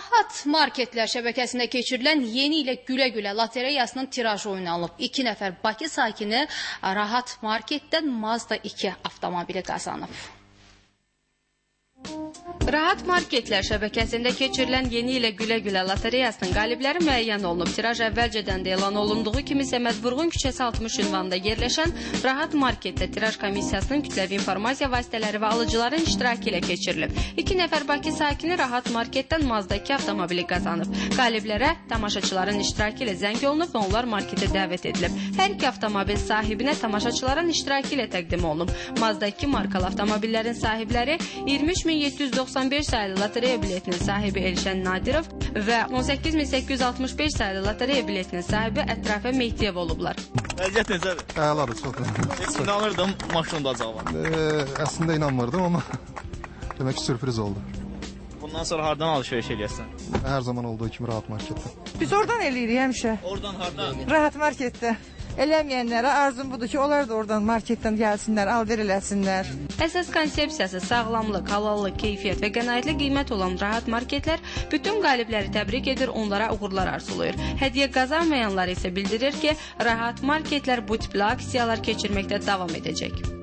Rahat Marketlər şəbəkəsində keçirilən Yeni ilə Gülə-Gülə lotereyasının tirajı oynanılıb. 2 nəfər Bakı sakini Rahat Marketdən Mazda 2 avtomobili qazanıb. Rahat Marketlər şəbəkəsində keçirilən Yeni ilə Gülə-Gülə lotereyasının qalibləri müəyyən olunub. Tiraj əvvəlcədən də elan olunduğu kimi Səməd Vurğun küçəsi 60 ünvanında yerləşən Rahat Marketdə tiraj komissiyasının kütləvi informasiya vasitələri və alıcıların iştirakı ilə keçirilib. 2 nəfər Bakı sakini Rahat Marketdən Mazda 2 avtomobili qazanıb. Qaliblərə tamaşaçıların iştirakı ilə zəng olunub və onlar marketə dəvət edilib. Hər iki avtomobil sahibinə tamaşaçıların iştirakı ilə təqdim olunub. Mazda 2 markalı avtomobillərin sahibləri 23.795 sayılı lotereya biletinin sahibi Elşən Nadirov və 18.865 sayılı lotereya biletinin sahibi Ətrafə Mehdiyev olublar. Vəziyyət necədir? Əladır, çox. Heç inanırdım maşın olacağına. Əslində inanmırdım, amma demək ki, sürpriz oldu. Bundan sonra hardan alışveriş eləyəsən? Hər zaman olduğu kimi Rahat Marketdə. Biz oradan eləyirik həmişə. Oradan hardan? Rahat Marketdə. Eləməyənlərə arzum budur ki, onlar da oradan marketdən gəlsinlər, alver eləsinlər. Əsas konsepsiyası sağlamlıq, halallıq, keyfiyyət və qənaətli qiymət olan Rahat Marketlər bütün qalibləri təbrik edir, onlara uğurlar arzulayır. Hədiyyə qazanmayanlar isə bildirir ki, Rahat Marketlər bu tipli aksiyalar keçirməkdə davam edəcək.